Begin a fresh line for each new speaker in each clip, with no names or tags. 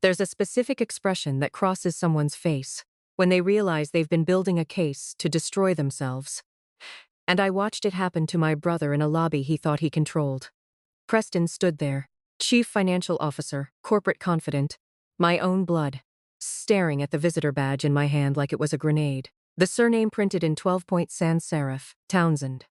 There's a specific expression that crosses someone's face when they realize they've been building a case to destroy themselves. And I watched it happen to my brother in a lobby he thought he controlled. Preston stood there, chief financial officer, corporate confident, my own blood, staring at the visitor badge in my hand like it was a grenade. The surname printed in 12-point sans serif, Townsend.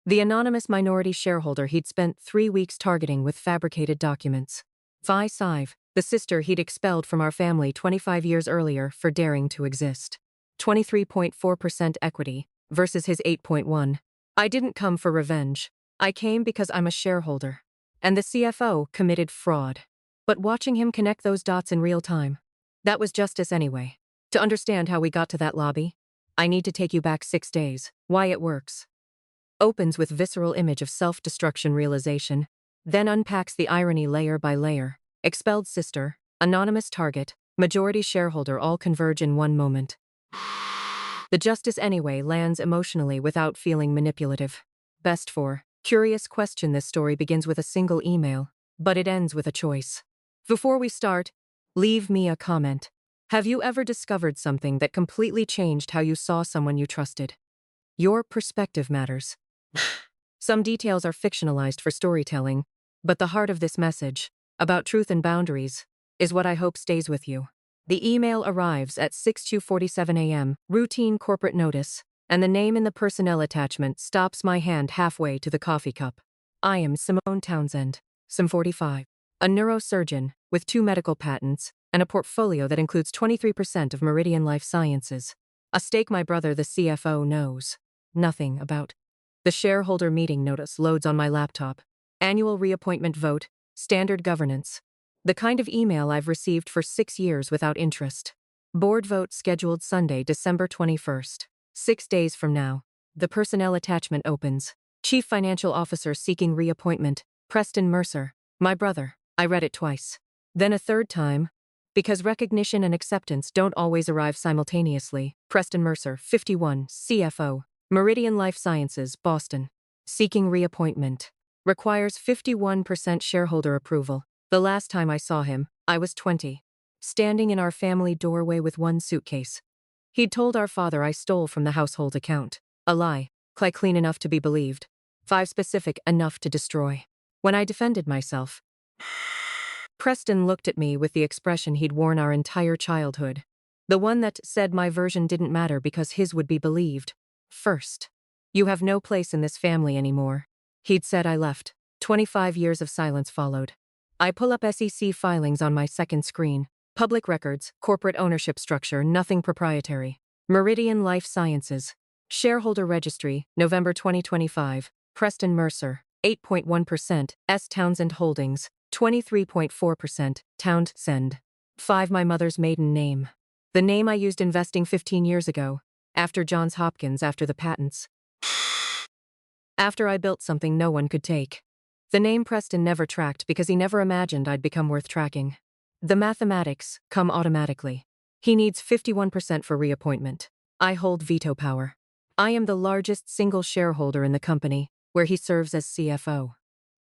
The anonymous minority shareholder he'd spent 3 weeks targeting with fabricated documents. Vi Sive, the sister he'd expelled from our family 25 years earlier for daring to exist. 23.4% equity versus his 8.1. I didn't come for revenge. I came because I'm a shareholder. And the CFO committed fraud. But watching him connect those dots in real time, that was justice anyway. To understand how we got to that lobby, I need to take you back 6 days. Why it works. Opens with visceral image of self-destruction realization, then unpacks the irony layer by layer. Expelled sister, anonymous target, majority shareholder all converge in one moment. The justice anyway lands emotionally without feeling manipulative. Best for curious question. This story begins with a single email, but it ends with a choice. Before we start, leave me a comment. Have you ever discovered something that completely changed how you saw someone you trusted? Your perspective matters. Some details are fictionalized for storytelling, but the heart of this message, about truth and boundaries, is what I hope stays with you. The email arrives at 6:47 a.m., routine corporate notice, and the name in the personnel attachment stops my hand halfway to the coffee cup. I am Simone Townsend, Sim 45, a neurosurgeon with 2 medical patents and a portfolio that includes 23% of Meridian Life Sciences. A stake my brother, the CFO, knows nothing about. The shareholder meeting notice loads on my laptop. Annual reappointment vote, standard governance. The kind of email I've received for 6 years without interest. Board vote scheduled Sunday, December 21st. 6 days from now. The personnel attachment opens. Chief Financial Officer seeking reappointment, Preston Mercer, my brother. I read it twice. Then a third time, because recognition and acceptance don't always arrive simultaneously. Preston Mercer, 51, CFO, Meridian Life Sciences, Boston. Seeking reappointment. Requires 51% shareholder approval. The last time I saw him, I was 20. Standing in our family doorway with one suitcase. He'd told our father I stole from the household account. A lie, clean enough to be believed. 5 specific enough to destroy. When I defended myself, Preston looked at me with the expression he'd worn our entire childhood. The one that said my version didn't matter because his would be believed. First. You have no place in this family anymore. He'd said I left. 25 years of silence followed. I pull up SEC filings on my second screen. Public records, corporate ownership structure, nothing proprietary. Meridian Life Sciences. Shareholder registry, November 2025. Preston Mercer, 8.1%. S. Townsend Holdings, 23.4%. Townsend. 5. My mother's maiden name. The name I used investing 15 years ago. After Johns Hopkins, after the patents. After I built something no one could take. The name Preston never tracked because he never imagined I'd become worth tracking. The mathematics come automatically. He needs 51% for reappointment. I hold veto power. I am the largest single shareholder in the company, where he serves as CFO.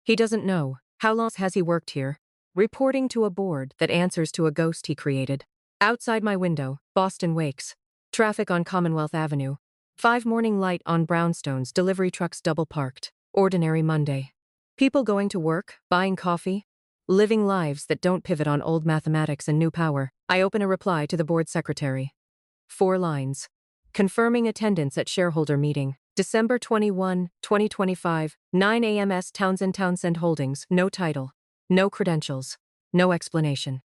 He doesn't know. How long has he worked here? Reporting to a board that answers to a ghost he created. Outside my window, Boston wakes. Traffic on Commonwealth Avenue. 5 morning light on brownstones, delivery trucks double parked. Ordinary Monday. People going to work, buying coffee, living lives that don't pivot on old mathematics and new power. I open a reply to the board secretary. 4 lines. Confirming attendance at shareholder meeting. December 21, 2025, 9 a.m. S. Townsend Holdings. No title. No credentials. No explanation.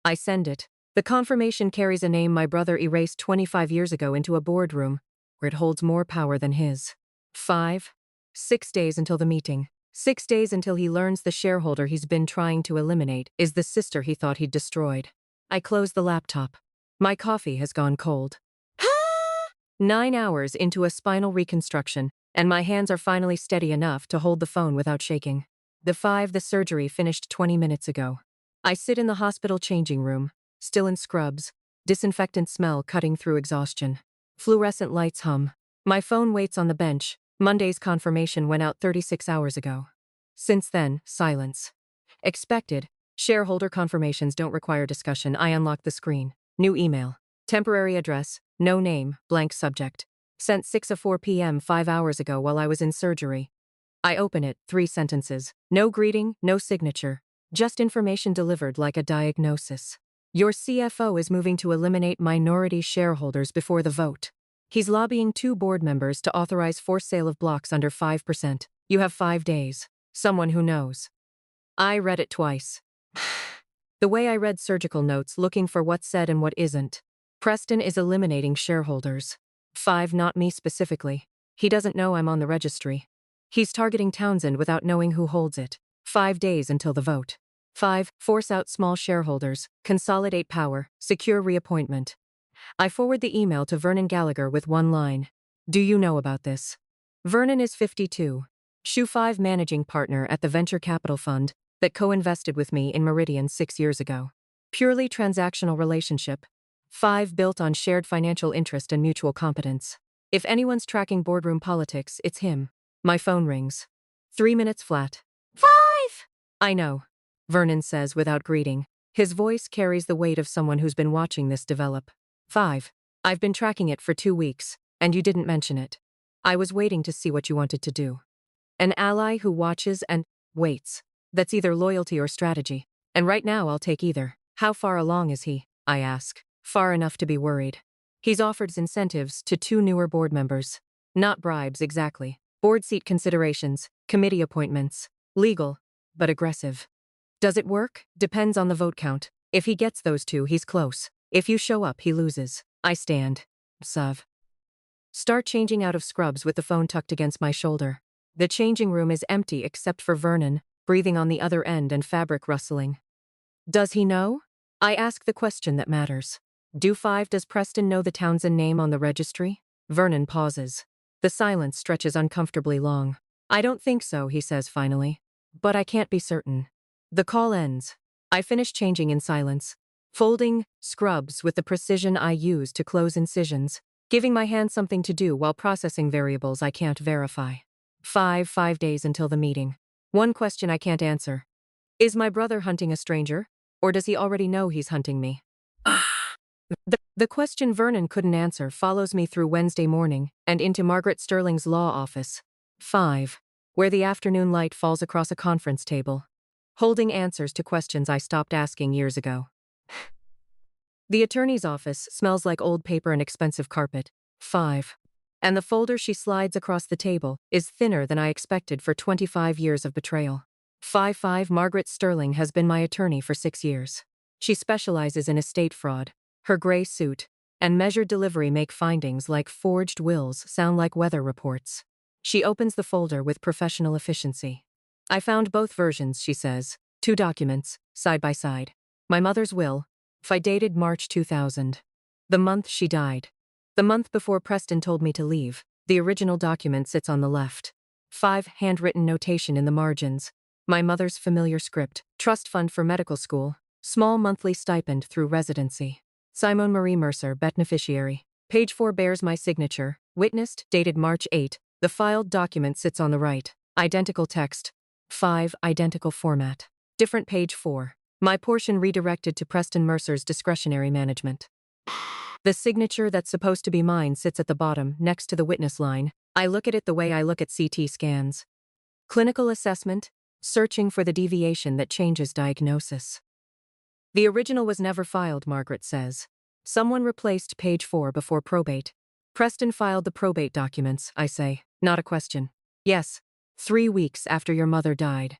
I send it. The confirmation carries a name my brother erased 25 years ago into a boardroom, where it holds more power than his. 5. 6 days until the meeting. 6 days until he learns the shareholder he's been trying to eliminate is the sister he thought he'd destroyed. I close the laptop. My coffee has gone cold. 9 hours into a spinal reconstruction, and my hands are finally steady enough to hold the phone without shaking. The surgery finished 20 minutes ago. I sit in the hospital changing room, still in scrubs, disinfectant smell cutting through exhaustion. Fluorescent lights hum. My phone waits on the bench. Monday's confirmation went out 36 hours ago. Since then, silence. Expected, Shareholder confirmations don't require discussion. I unlock the screen. New email. Temporary address. No name. Blank subject. Sent 6:04 p.m. 5 hours ago while I was in surgery. I open it. 3 sentences. No greeting, no signature. Just information delivered like a diagnosis. Your CFO is moving to eliminate minority shareholders before the vote. He's lobbying 2 board members to authorize forced sale of blocks under 5%. You have 5 days. Someone who knows. I read it twice. The way I read surgical notes looking for what's said and what isn't. Preston is eliminating shareholders. 5, not me specifically. He doesn't know I'm on the registry. He's targeting Townsend without knowing who holds it. 5 days until the vote. 5, force out small shareholders, consolidate power, secure reappointment. I forward the email to Vernon Gallagher with 1 line. Do you know about this? Vernon is 52. Shoe 5 managing partner at the venture capital fund that co-invested with me in Meridian 6 years ago. Purely transactional relationship. 5 built on shared financial interest and mutual competence. If anyone's tracking boardroom politics, it's him. My phone rings. 3 minutes flat. 5! I know, Vernon says without greeting. His voice carries the weight of someone who's been watching this develop. 5. I've been tracking it for 2 weeks, and you didn't mention it. I was waiting to see what you wanted to do. An ally who watches and waits. That's either loyalty or strategy. And right now I'll take either. How far along is he? I ask. Far enough to be worried. He's offered incentives to 2 newer board members. Not bribes exactly. Board seat considerations, committee appointments. Legal, but aggressive. Does it work? Depends on the vote count. If he gets those 2, he's close. If you show up, he loses. I stand. Suv. Start changing out of scrubs with the phone tucked against my shoulder. The changing room is empty except for Vernon, breathing on the other end and fabric rustling. Does he know? I ask the question that matters. Does Preston know the Townsend name on the registry? Vernon pauses. The silence stretches uncomfortably long. I don't think so, he says finally. But I can't be certain. The call ends. I finish changing in silence. Folding scrubs with the precision I use to close incisions, giving my hand something to do while processing variables I can't verify. 5 days until the meeting. One question I can't answer. Is my brother hunting a stranger? Or does he already know he's hunting me? The question Vernon couldn't answer follows me through Wednesday morning and into Margaret Sterling's law office. 5. Where the afternoon light falls across a conference table. Holding answers to questions I stopped asking years ago. The attorney's office smells like old paper and expensive carpet. 5. And the folder she slides across the table is thinner than I expected for 25 years of betrayal. 5. Margaret Sterling has been my attorney for 6 years. She specializes in estate fraud. Her gray suit and measured delivery make findings like forged wills sound like weather reports. She opens the folder with professional efficiency. I found both versions, she says. 2 documents, side by side. My mother's will, dated March 2000. The month she died. The month before Preston told me to leave. The original document sits on the left. 5 handwritten notation in the margins. My mother's familiar script. Trust fund for medical school. Small monthly stipend through residency. Simone Marie Mercer, beneficiary. Page 4 bears my signature. Witnessed, dated March 8. The filed document sits on the right. Identical text. 5 identical format. Different page 4. My portion redirected to Preston Mercer's discretionary management. The signature that's supposed to be mine sits at the bottom, next to the witness line. I look at it the way I look at CT scans. Clinical assessment, searching for the deviation that changes diagnosis. The original was never filed, Margaret says. Someone replaced page 4 before probate. Preston filed the probate documents, I say. Not a question. Yes. 3 weeks after your mother died.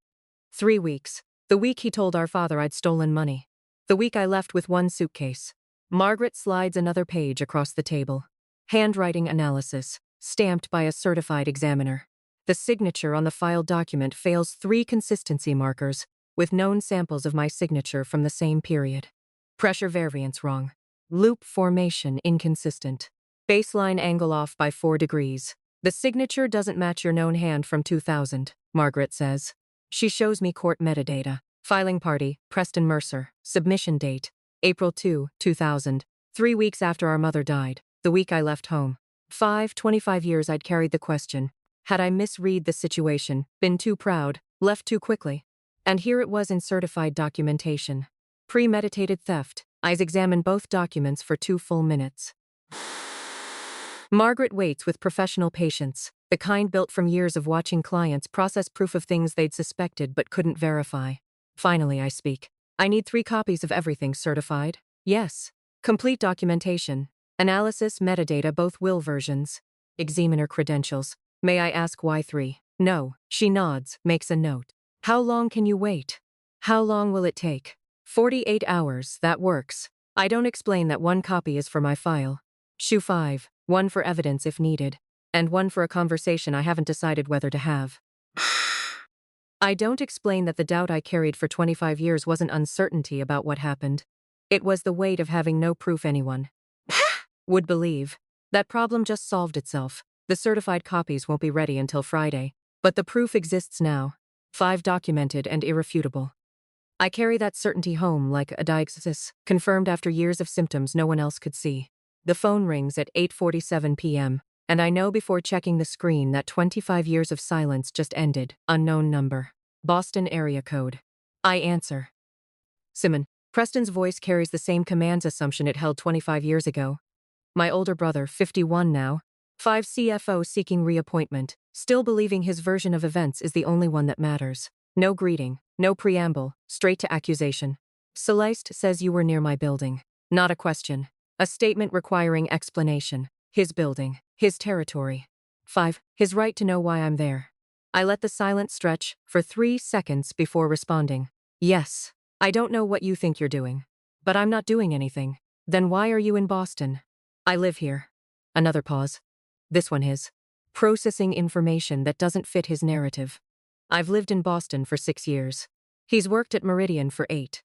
3 weeks. The week he told our father I'd stolen money. The week I left with 1 suitcase. Margaret slides another page across the table. Handwriting analysis, stamped by a certified examiner. The signature on the filed document fails 3 consistency markers, with known samples of my signature from the same period. Pressure variance wrong. Loop formation inconsistent. Baseline angle off by 4 degrees. The signature doesn't match your known hand from 2000, Margaret says. She shows me court metadata. Filing party, Preston Mercer. Submission date, April 2, 2000. 3 weeks after our mother died, the week I left home. 25 years I'd carried the question. Had I misread the situation, been too proud, left too quickly? And here it was in certified documentation. Premeditated theft. I examined both documents for 2 full minutes. Margaret waits with professional patience, the kind built from years of watching clients process proof of things they'd suspected but couldn't verify. Finally, I speak. I need 3 copies of everything certified. Yes. Complete documentation. Analysis, metadata, both will versions. Examiner credentials. May I ask why 3? No. She nods, makes a note. How long can you wait? How long will it take? 48 hours, that works. I don't explain that 1 copy is for my file. Shoe 5, 1 for evidence if needed, and 1 for a conversation I haven't decided whether to have. I don't explain that the doubt I carried for 25 years wasn't uncertainty about what happened. It was the weight of having no proof anyone would believe. That problem just solved itself. The certified copies won't be ready until Friday, but the proof exists now. 5 documented and irrefutable. I carry that certainty home like a diagnosis, confirmed after years of symptoms no one else could see. The phone rings at 8:47 p.m., and I know before checking the screen that 25 years of silence just ended. Unknown number. Boston area code. I answer. Simon. Preston's voice carries the same commands assumption it held 25 years ago. My older brother, 51 now. 5 CFO seeking reappointment, still believing his version of events is the only one that matters. No greeting, no preamble, straight to accusation. Celeste says you were near my building. Not a question. A statement requiring explanation. His building. His territory. 5. His right to know why I'm there. I let the silence stretch for 3 seconds before responding. Yes. I don't know what you think you're doing. But I'm not doing anything. Then why are you in Boston? I live here. Another pause. This one his. Processing information that doesn't fit his narrative. I've lived in Boston for 6 years. He's worked at Meridian for 8.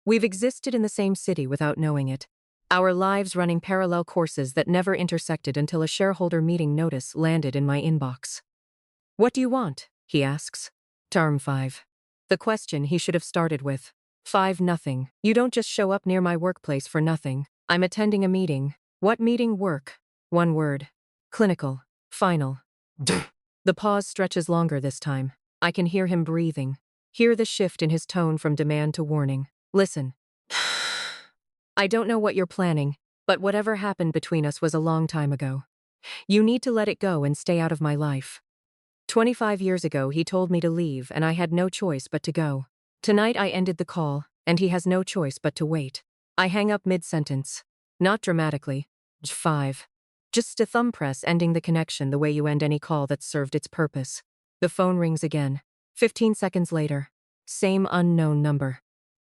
We've existed in the same city without knowing it. Our lives running parallel courses that never intersected until a shareholder meeting notice landed in my inbox. What do you want? He asks. Term 5. The question he should have started with. 5 nothing. You don't just show up near my workplace for nothing. I'm attending a meeting. What meeting? Work. 1 word. Clinical. Final. The pause stretches longer this time. I can hear him breathing. Hear the shift in his tone from demand to warning. Listen. I don't know what you're planning, but whatever happened between us was a long time ago. You need to let it go and stay out of my life. 25 years ago he told me to leave and I had no choice but to go. Tonight I ended the call, and he has no choice but to wait. I hang up mid-sentence. Not dramatically. 5. Just a thumb press ending the connection the way you end any call that's served its purpose. The phone rings again. 15 seconds later. Same unknown number.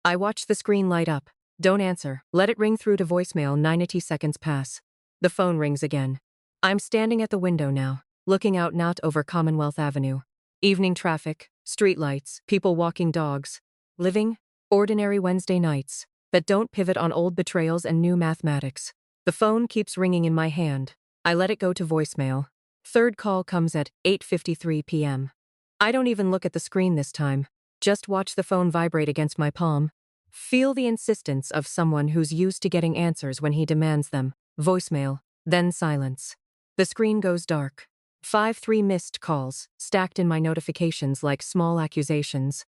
I watch the screen light up. Don't answer. Let it ring through to voicemail. 90 seconds pass. The phone rings again. I'm standing at the window now, looking out not over Commonwealth Avenue. Evening traffic, streetlights, people walking dogs. Living, ordinary Wednesday nights that don't pivot on old betrayals and new mathematics. The phone keeps ringing in my hand. I let it go to voicemail. Third call comes at 8:53 p.m. I don't even look at the screen this time. Just watch the phone vibrate against my palm. Feel the insistence of someone who's used to getting answers when he demands them. Voicemail, then silence. The screen goes dark. 3 missed calls, stacked in my notifications like small accusations.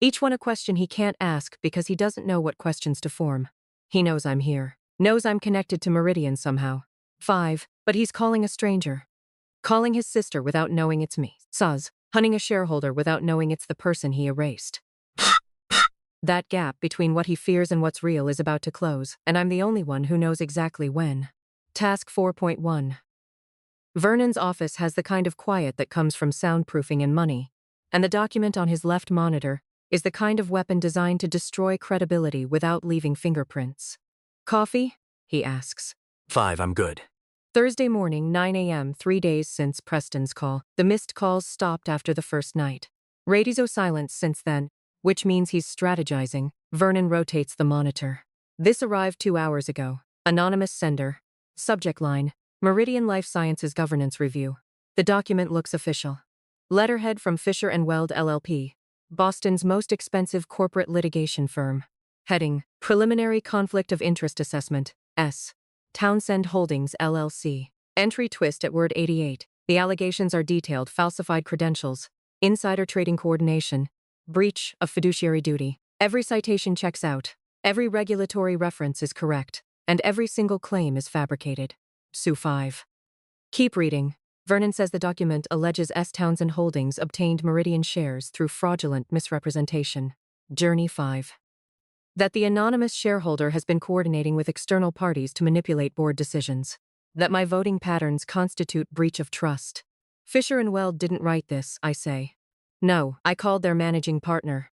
Each one a question he can't ask because he doesn't know what questions to form. He knows I'm here. Knows I'm connected to Meridian somehow. 5. But he's calling a stranger. Calling his sister without knowing it's me. Suz. Hunting a shareholder without knowing it's the person he erased. That gap between what he fears and what's real is about to close, and I'm the only one who knows exactly when. Task 4.1. Vernon's office has the kind of quiet that comes from soundproofing and money, and the document on his left monitor is the kind of weapon designed to destroy credibility without leaving fingerprints. Coffee? He asks.
5, I'm good.
Thursday morning, 9 a.m., 3 days since Preston's call. The missed calls stopped after the first night. Radio silence since then, which means he's strategizing. Vernon rotates the monitor. This arrived 2 hours ago. Anonymous sender. Subject line: Meridian Life Sciences Governance Review. The document looks official. Letterhead from Fisher & Weld LLP, Boston's most expensive corporate litigation firm. Heading: Preliminary Conflict of Interest Assessment, S. Townsend Holdings LLC. Entry twist at word 88. The allegations are detailed falsified credentials. Insider trading coordination. Breach of fiduciary duty. Every citation checks out. Every regulatory reference is correct. And every single claim is fabricated. Sue 5. Keep reading. Vernon says the document alleges S. Townsend Holdings obtained Meridian shares through fraudulent misrepresentation. Journey 5. That the anonymous shareholder has been coordinating with external parties to manipulate board decisions. That my voting patterns constitute breach of trust. Fisher and Weld didn't write this, I say. No, I called their managing partner.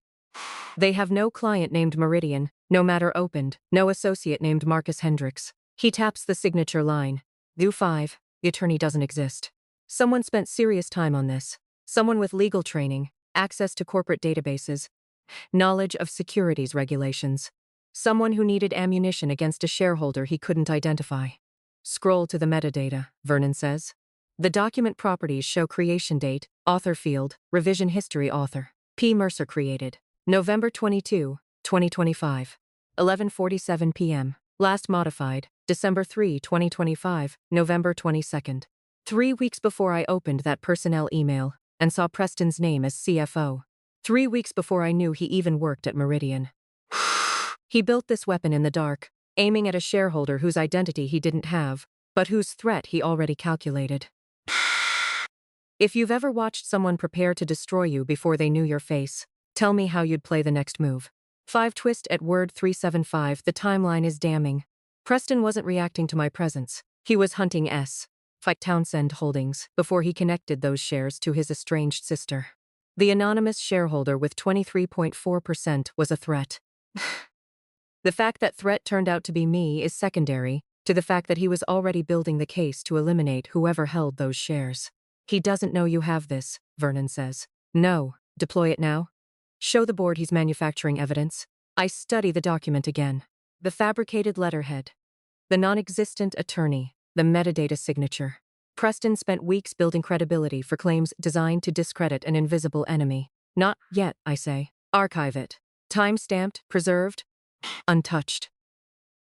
They have no client named Meridian, no matter opened, no associate named Marcus Hendricks. He taps the signature line. View 5, the attorney doesn't exist. Someone spent serious time on this. Someone with legal training, access to corporate databases, knowledge of securities regulations. Someone who needed ammunition against a shareholder he couldn't identify. Scroll to the metadata, Vernon says. The document properties show creation date, author field, revision history author. P. Mercer created. November 22, 2025. 11:47 p.m. Last modified, December 3, 2025, November 22nd. 3 weeks before I opened that personnel email and saw Preston's name as CFO. 3 weeks before I knew he even worked at Meridian. He built this weapon in the dark, aiming at a shareholder whose identity he didn't have, but whose threat he already calculated. If you've ever watched someone prepare to destroy you before they knew your face, tell me how you'd play the next move. 5 twist at word 375. The timeline is damning. Preston wasn't reacting to my presence. He was hunting S. Townsend Holdings before he connected those shares to his estranged sister. The anonymous shareholder with 23.4% was a threat. The fact that threat turned out to be me is secondary to the fact that he was already building the case to eliminate whoever held those shares. He doesn't know you have this, Vernon says. No. Deploy it now? Show the board he's manufacturing evidence. I study the document again. The fabricated letterhead. The non-existent attorney. The metadata signature. Preston spent weeks building credibility for claims designed to discredit an invisible enemy. Not yet, I say. Archive it. Time-stamped, preserved, untouched.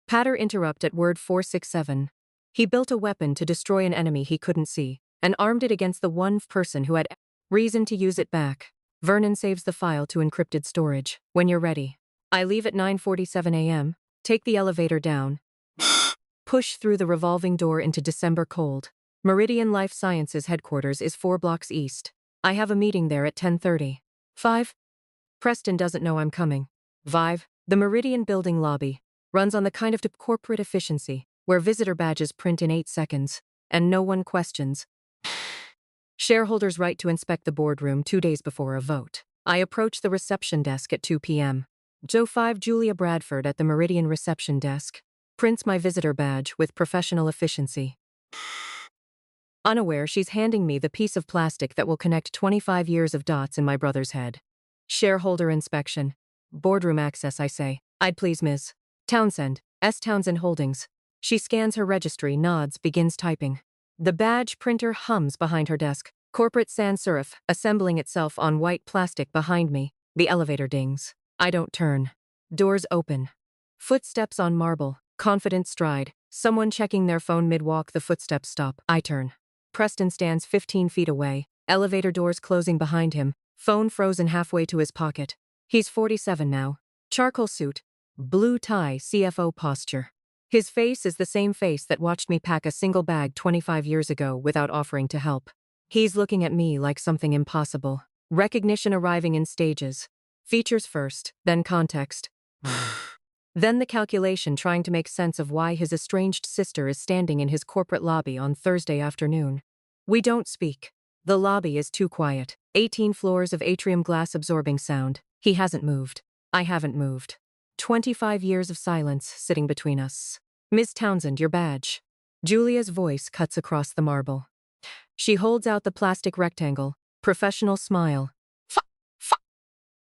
Patter interrupt at word 467. He built a weapon to destroy an enemy he couldn't see, and armed it against the one person who had reason to use it back. Vernon saves the file to encrypted storage. When you're ready. I leave at 9:47 a.m., take the elevator down, push through the revolving door into December cold. Meridian Life Sciences headquarters is 4 blocks east. I have a meeting there at 10:30. 5. Preston doesn't know I'm coming. 5. The Meridian building lobby runs on the kind of corporate efficiency where visitor badges print in 8 seconds, and no one questions. Shareholders' right to inspect the boardroom 2 days before a vote. I approach the reception desk at 2 p.m. Joe 5 Julia Bradford at the Meridian reception desk prints my visitor badge with professional efficiency. Unaware, she's handing me the piece of plastic that will connect 25 years of dots in my brother's head. Shareholder inspection. Boardroom access, I say. I'd please Ms. Townsend, S. Townsend Holdings. She scans her registry, nods, begins typing. The badge printer hums behind her desk. Corporate sans serif assembling itself on white plastic behind me. The elevator dings. I don't turn. Doors open. Footsteps on marble. Confident stride. Someone checking their phone mid-walk. The footsteps stop. I turn. Preston stands 15 feet away. Elevator doors closing behind him. Phone frozen halfway to his pocket. He's 47 now. Charcoal suit. Blue tie, CFO posture. His face is the same face that watched me pack a single bag 25 years ago without offering to help. He's looking at me like something impossible. Recognition arriving in stages. Features first, then context. Then the calculation trying to make sense of why his estranged sister is standing in his corporate lobby on Thursday afternoon. We don't speak. The lobby is too quiet. 18 floors of atrium glass absorbing sound. He hasn't moved. I haven't moved. 25 years of silence sitting between us. Ms. Townsend, your badge. Julia's voice cuts across the marble. She holds out the plastic rectangle. Professional smile.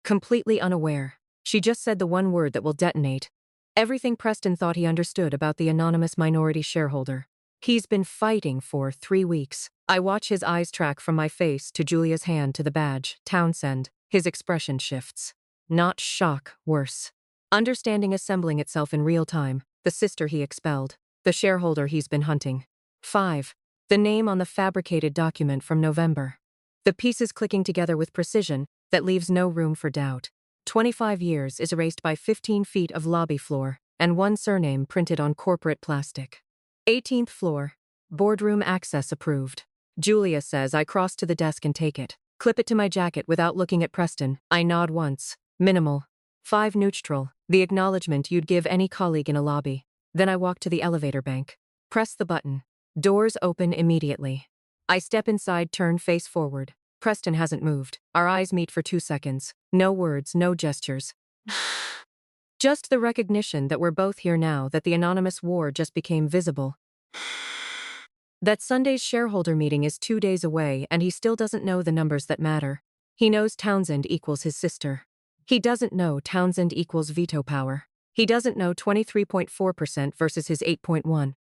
Completely unaware. She just said the one word that will detonate everything Preston thought he understood about the anonymous minority shareholder. He's been fighting for 3 weeks. I watch his eyes track from my face to Julia's hand to the badge, Townsend. His expression shifts. Not shock, worse. Understanding assembling itself in real time. The sister he expelled. The shareholder he's been hunting. 5. The name on the fabricated document from November. the pieces clicking together with precision that leaves no room for doubt. 25 years is erased by 15 feet of lobby floor, and one surname printed on corporate plastic. 18th floor. Boardroom access approved. Julia says I cross to the desk and take it. Clip it to my jacket without looking at Preston. I nod once. Minimal. 5 neutral. The acknowledgement you'd give any colleague in a lobby. Then I walk to the elevator bank. Press the button. Doors open immediately. I step inside, turn face forward. Preston hasn't moved. Our eyes meet for 2 seconds. No words, no gestures. Just the recognition that we're both here now, that the anonymous war just became visible. That Sunday's shareholder meeting is 2 days away and he still doesn't know the numbers that matter. He knows Townsend equals his sister. He doesn't know Townsend equals veto power. He doesn't know 23.4% versus his 8.1.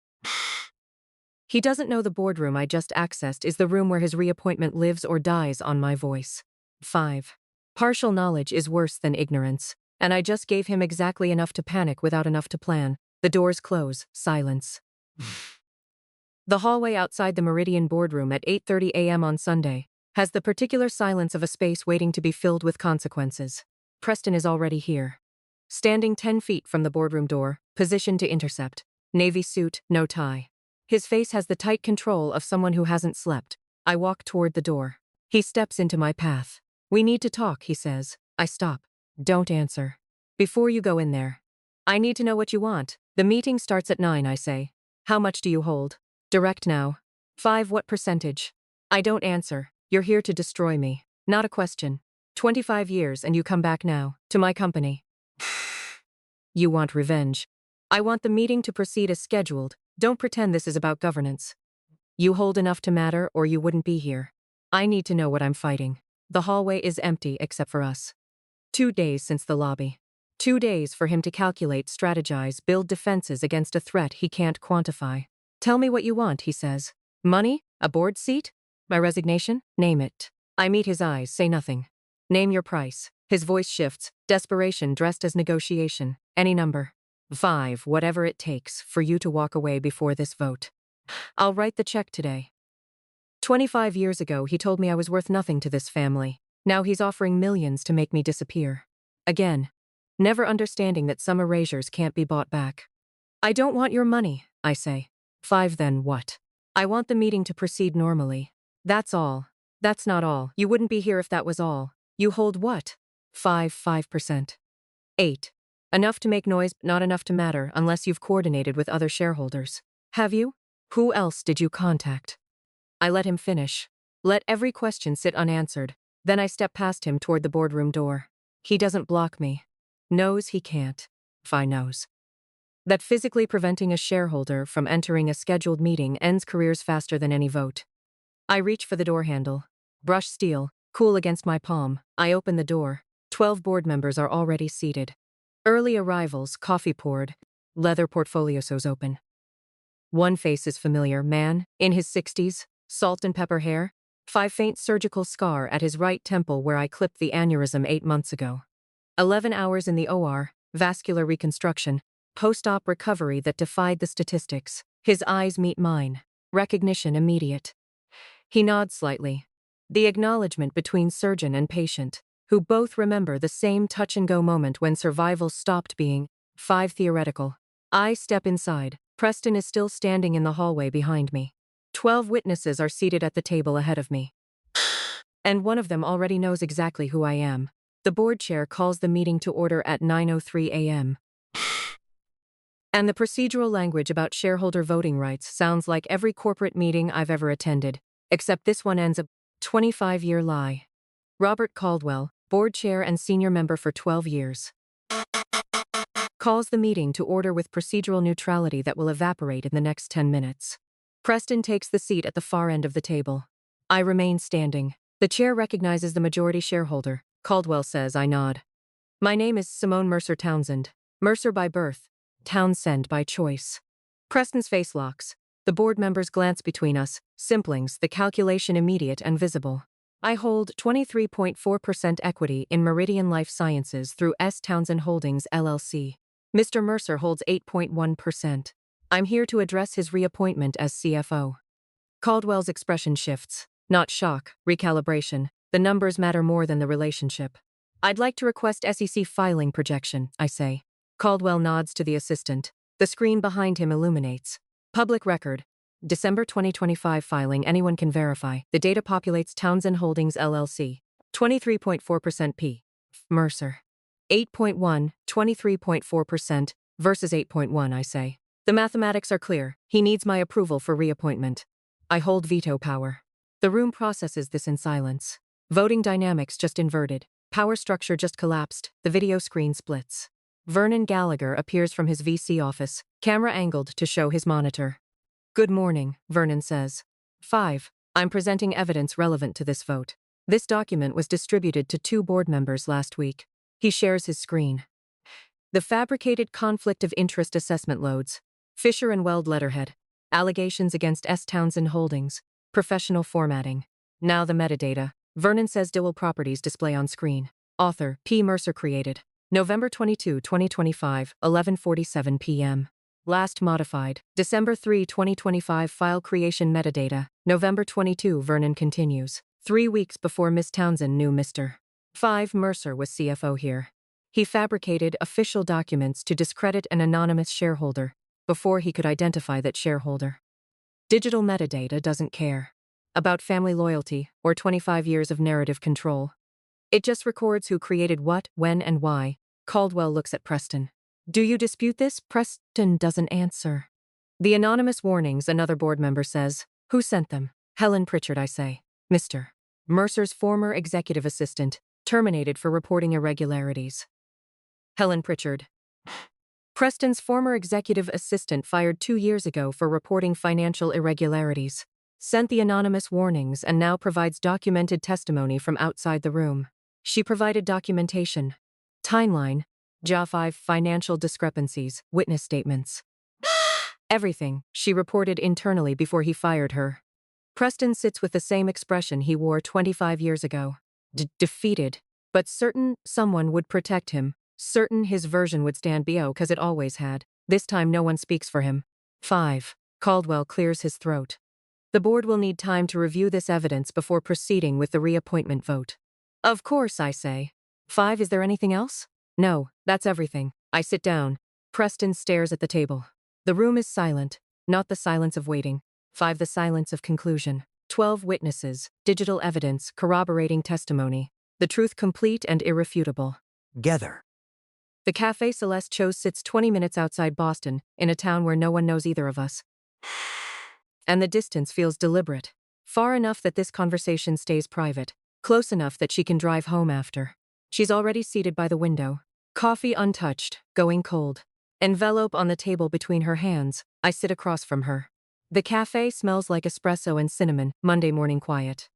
He doesn't know the boardroom I just accessed is the room where his reappointment lives or dies on my voice. 5. Partial knowledge is worse than ignorance, and I just gave him exactly enough to panic without enough to plan. The doors close, silence. The hallway outside the Meridian boardroom at 8:30 a.m. on Sunday has the particular silence of a space waiting to be filled with consequences. Preston is already here. Standing 10 feet from the boardroom door, positioned to intercept. Navy suit, no tie. His face has the tight control of someone who hasn't slept. I walk toward the door. He steps into my path. We need to talk, he says. I stop. Don't answer. Before you go in there. I need to know what you want. The meeting starts at 9, I say. How much do you hold? Direct now. 5. What percentage? I don't answer. You're here to destroy me. Not a question. 25 years and you come back now, to my company. You want revenge. I want the meeting to proceed as scheduled. Don't pretend this is about governance. You hold enough to matter or you wouldn't be here. I need to know what I'm fighting. The hallway is empty except for us. 2 days since the lobby. 2 days for him to calculate, strategize, build defenses against a threat he can't quantify. Tell me what you want, he says. Money? A board seat? My resignation? Name it. I meet his eyes, say nothing. Name your price. His voice shifts, desperation dressed as negotiation. Any number. 5, whatever it takes, for you to walk away before this vote. I'll write the check today. 25 years ago, he told me I was worth nothing to this family. Now he's offering millions to make me disappear. Again. Never understanding that some erasures can't be bought back. I don't want your money, I say. 5, then what? I want the meeting to proceed normally. That's all. That's not all. You wouldn't be here if that was all. You hold what? 5%. 8. Enough to make noise, but not enough to matter unless you've coordinated with other shareholders. Have you? Who else did you contact? I let him finish. Let every question sit unanswered. Then I step past him toward the boardroom door. He doesn't block me. Knows he can't. Fi knows. That physically preventing a shareholder from entering a scheduled meeting ends careers faster than any vote. I reach for the door handle. Brush steel, cool against my palm. I open the door. 12 board members are already seated. Early arrivals, coffee poured, leather portfolios open. One face is familiar, man, in his 60s, salt and pepper hair, 5 faint surgical scar at his right temple where I clipped the aneurysm 8 months ago. 11 hours in the OR, vascular reconstruction, post-op recovery that defied the statistics. His eyes meet mine. Recognition immediate. He nods slightly. The acknowledgement between surgeon and patient, who both remember the same touch-and-go moment when survival stopped being 5 theoretical. I step inside. Preston is still standing in the hallway behind me. 12 witnesses are seated at the table ahead of me. And one of them already knows exactly who I am. The board chair calls the meeting to order at 9:03 a.m. And the procedural language about shareholder voting rights sounds like every corporate meeting I've ever attended, except this one ends a 25-year lie. Robert Caldwell, board chair and senior member for 12 years. Calls the meeting to order with procedural neutrality that will evaporate in the next 10 minutes. Preston takes the seat at the far end of the table. I remain standing. The chair recognizes the majority shareholder. Caldwell says. I nod. My name is Simone Mercer Townsend. Mercer by birth. Townsend by choice. Preston's face locks. The board members glance between us. Simplings, the calculation immediate and visible. I hold 23.4% equity in Meridian Life Sciences through S. Townsend Holdings, LLC. Mr. Mercer holds 8.1%. I'm here to address his reappointment as CFO. Caldwell's expression shifts. Not shock, recalibration. The numbers matter more than the relationship. I'd like to request SEC filing projection, I say. Caldwell nods to the assistant. The screen behind him illuminates. Public record. December 2025 filing, anyone can verify. The data populates Townsend Holdings LLC. 23.4% P. Mercer. 8.1, 23.4% versus 8.1, I say. The mathematics are clear. He needs my approval for reappointment. I hold veto power. The room processes this in silence. Voting dynamics just inverted. Power structure just collapsed. The video screen splits. Vernon Gallagher appears from his VC office, camera angled to show his monitor. Good morning, Vernon says. 5. I'm presenting evidence relevant to this vote. This document was distributed to 2 board members last week. He shares his screen. The fabricated conflict of interest assessment loads. Fisher and Weld letterhead. Allegations against S. Townsend Holdings. Professional formatting. Now the metadata. Vernon says Dewell Properties display on screen. Author, P. Mercer created. November 22, 2025, 11:47 p.m. Last modified. December 3, 2025 file creation metadata. November 22 Vernon continues. 3 weeks before Miss Townsend knew Mr. 5 Mercer was CFO here. He fabricated official documents to discredit an anonymous shareholder before he could identify that shareholder. Digital metadata doesn't care about family loyalty or 25 years of narrative control. It just records who created what, when, and why. Caldwell looks at Preston. Do you dispute this? Preston doesn't answer. The anonymous warnings, another board member says. Who sent them? Helen Pritchard, I say. Mr. Mercer's former executive assistant, terminated for reporting irregularities. Helen Pritchard. Preston's former executive assistant fired 2 years ago for reporting financial irregularities. Sent the anonymous warnings and now provides documented testimony from outside the room. She provided documentation. Timeline. JA5 financial discrepancies, witness statements. Everything, she reported internally before he fired her. Preston sits with the same expression he wore 25 years ago. Defeated. But certain someone would protect him. Certain his version would stand BO because it always had. This time no one speaks for him. 5. Caldwell clears his throat. The board will need time to review this evidence before proceeding with the reappointment vote. Of course, I say. 5. Is there anything else? No, that's everything. I sit down. Preston stares at the table. The room is silent, not the silence of waiting. 5. The silence of conclusion. 12 witnesses, digital evidence, corroborating testimony. The truth complete and irrefutable.
Together.
The Café Celeste chose sits 20 minutes outside Boston, in a town where no one knows either of us. And the distance feels deliberate. Far enough that this conversation stays private. Close enough that she can drive home after. She's already seated by the window. Coffee untouched, going cold. Envelope on the table between her hands. I sit across from her. The cafe smells like espresso and cinnamon, Monday morning quiet.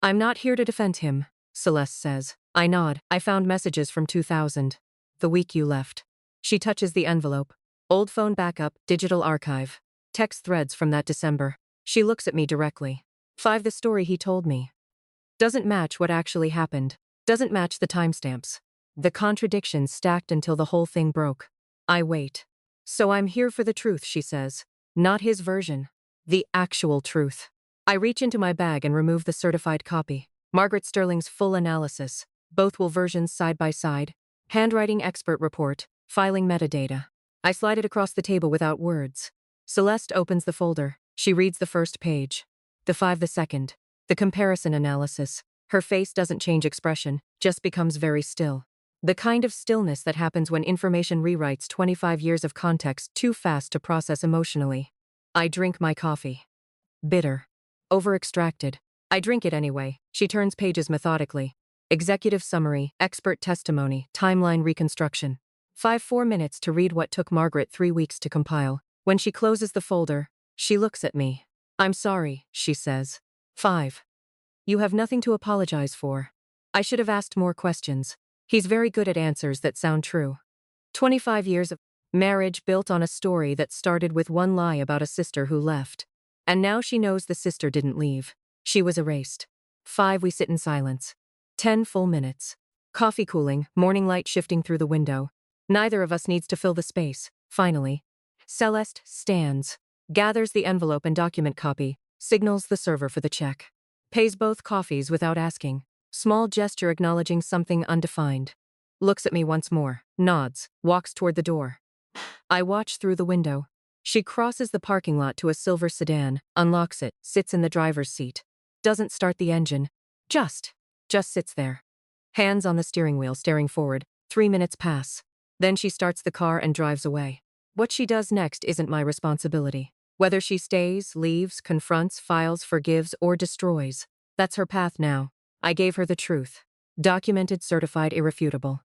I'm not here to defend him, Celeste says. I nod. I found messages from 2000. The week you left. She touches the envelope. Old phone backup, digital archive. Text threads from that December. She looks at me directly. 5. The story he told me doesn't match what actually happened. Doesn't match the timestamps. The contradictions stacked until the whole thing broke. I wait. So I'm here for the truth, she says. Not his version. The actual truth. I reach into my bag and remove the certified copy. Margaret Sterling's full analysis. Both will versions side by side. Handwriting expert report. Filing metadata. I slide it across the table without words. Celeste opens the folder. She reads the first page. The 5 the second. The comparison analysis. Her face doesn't change expression, just becomes very still. The kind of stillness that happens when information rewrites 25 years of context too fast to process emotionally. I drink my coffee. Bitter. Over-extracted. I drink it anyway. She turns pages methodically. Executive summary, expert testimony, timeline reconstruction. 4 minutes to read what took Margaret 3 weeks to compile. When she closes the folder, she looks at me. I'm sorry, she says. 5. You have nothing to apologize for. I should have asked more questions. He's very good at answers that sound true. 25 years of marriage built on a story that started with one lie about a sister who left. And now she knows the sister didn't leave. She was erased. 5. We sit in silence. 10 full minutes. Coffee cooling, morning light shifting through the window. Neither of us needs to fill the space. Finally, Celeste stands, gathers the envelope and document copy, signals the server for the check. Pays both coffees without asking. Small gesture acknowledging something undefined. Looks at me once more, nods, walks toward the door. I watch through the window. She crosses the parking lot to a silver sedan, unlocks it, sits in the driver's seat. Doesn't start the engine. Just sits there. Hands on the steering wheel, staring forward. 3 minutes pass. Then she starts the car and drives away. What she does next isn't my responsibility. Whether she stays, leaves, confronts, files, forgives, or destroys. That's her path now. I gave her the truth. Documented, certified, irrefutable.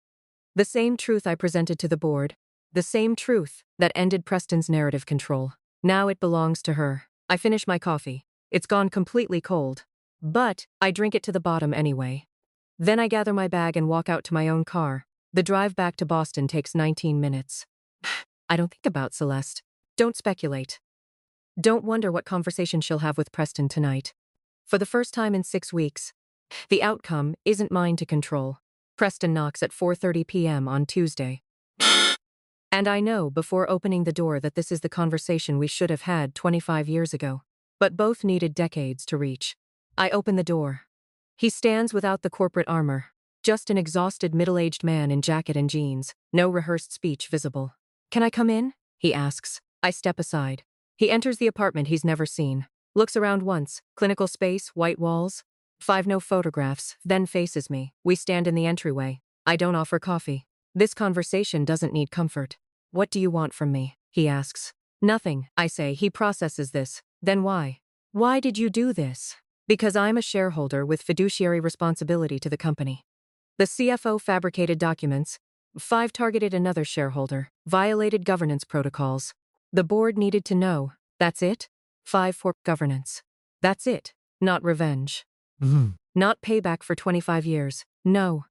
The same truth I presented to the board. The same truth that ended Preston's narrative control. Now it belongs to her. I finish my coffee. It's gone completely cold. But I drink it to the bottom anyway. Then I gather my bag and walk out to my own car. The drive back to Boston takes 19 minutes. I don't think about Celeste. Don't speculate. Don't wonder what conversation she'll have with Preston tonight. For the first time in 6 weeks, the outcome isn't mine to control. Preston knocks at 4:30 p.m. on Tuesday. And I know before opening the door that this is the conversation we should have had 25 years ago. But both needed decades to reach. I open the door. He stands without the corporate armor. Just an exhausted middle-aged man in jacket and jeans, no rehearsed speech visible. Can I come in? He asks. I step aside. He enters the apartment he's never seen. Looks around once, clinical space, white walls. 5 no photographs, then faces me. We stand in the entryway. I don't offer coffee. This conversation doesn't need comfort. What do you want from me? He asks. Nothing, I say. He processes this. Then why? Why did you do this? Because I'm a shareholder with fiduciary responsibility to the company. The CFO fabricated documents. 5 targeted another shareholder, violated governance protocols. The board needed to know. That's it? 5 for governance. That's it. Not revenge. Not payback for 25 years. No.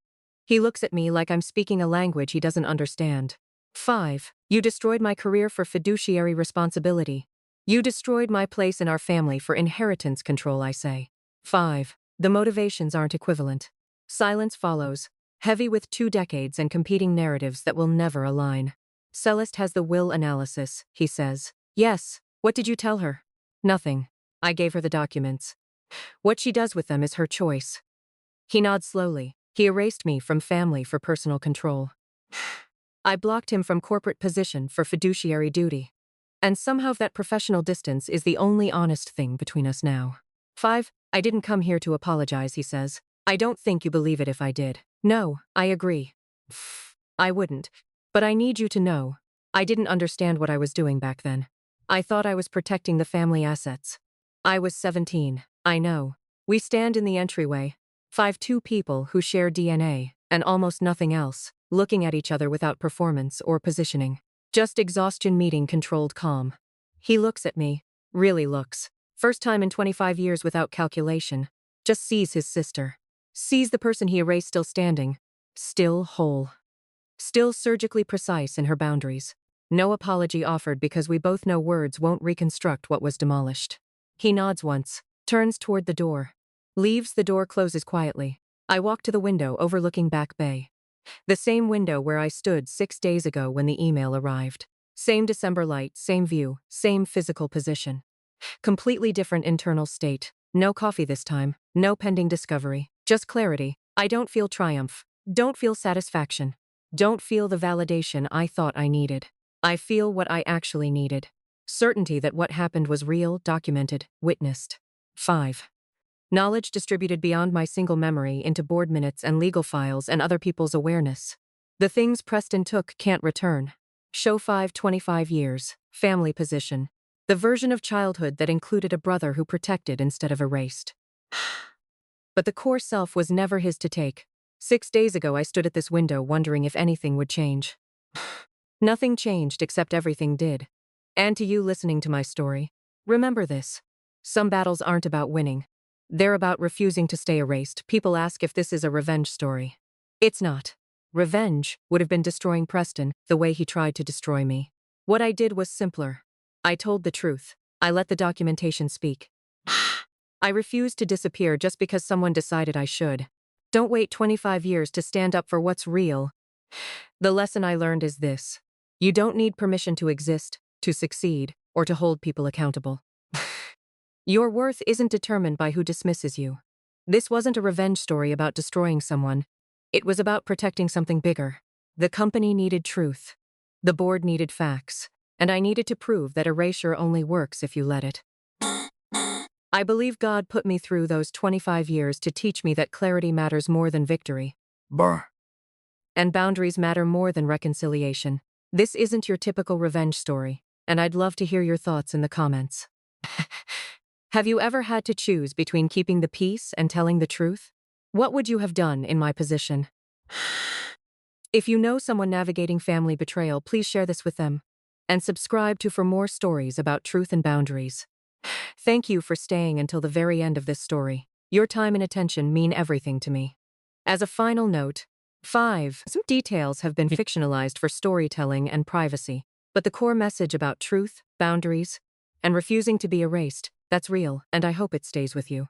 He looks at me like I'm speaking a language he doesn't understand. 5. You destroyed my career for fiduciary responsibility. You destroyed my place in our family for inheritance control, I say. 5. The motivations aren't equivalent. Silence follows, heavy with 2 decades and competing narratives that will never align. Celeste has the will analysis, he says. Yes. What did you tell her? Nothing. I gave her the documents. What she does with them is her choice. He nods slowly. He erased me from family for personal control. I blocked him from corporate position for fiduciary duty. And somehow that professional distance is the only honest thing between us now. 5. I didn't come here to apologize, he says. I don't think you believe it if I did. No, I agree. I wouldn't. But I need you to know. I didn't understand what I was doing back then. I thought I was protecting the family assets. I was 17, I know. We stand in the entryway. 2 people who share DNA, and almost nothing else, looking at each other without performance or positioning. Just exhaustion meeting controlled calm. He looks at me. Really looks. First time in 25 years without calculation. Just sees his sister. Sees the person he erased still standing. Still whole. Still surgically precise in her boundaries. No apology offered because we both know words won't reconstruct what was demolished. He nods once, turns toward the door. Leaves, the door closes quietly. I walk to the window overlooking Back Bay. The same window where I stood 6 days ago when the email arrived. Same December light, same view, same physical position. Completely different internal state. No coffee this time, no pending discovery, just clarity. I don't feel triumph. Don't feel satisfaction. Don't feel the validation I thought I needed. I feel what I actually needed. Certainty that what happened was real, documented, witnessed. 5. Knowledge distributed beyond my single memory into board minutes and legal files and other people's awareness. The things Preston took can't return. Show 5, 25 years. Family position. The version of childhood that included a brother who protected instead of erased. But the core self was never his to take. 6 days ago I stood at this window wondering if anything would change. Nothing changed except everything did. And to you listening to my story, remember this. Some battles aren't about winning. They're about refusing to stay erased. People ask if this is a revenge story. It's not. Revenge would have been destroying Preston the way he tried to destroy me. What I did was simpler. I told the truth. I let the documentation speak. I refused to disappear just because someone decided I should. Don't wait 25 years to stand up for what's real. The lesson I learned is this. You don't need permission to exist, to succeed, or to hold people accountable. Your worth isn't determined by who dismisses you. This wasn't a revenge story about destroying someone. It was about protecting something bigger. The company needed truth. The board needed facts. And I needed to prove that erasure only works if you let it. I believe God put me through those 25 years to teach me that clarity matters more than victory.
Brr.
And boundaries matter more than reconciliation. This isn't your typical revenge story, and I'd love to hear your thoughts in the comments. Have you ever had to choose between keeping the peace and telling the truth? What would you have done in my position? If you know someone navigating family betrayal, please share this with them. And subscribe for more stories about truth and boundaries. Thank you for staying until the very end of this story. Your time and attention mean everything to me. As a final note, 5. Some details have been fictionalized for storytelling and privacy, but the core message about truth, boundaries, and refusing to be erased, that's real, and I hope it stays with you.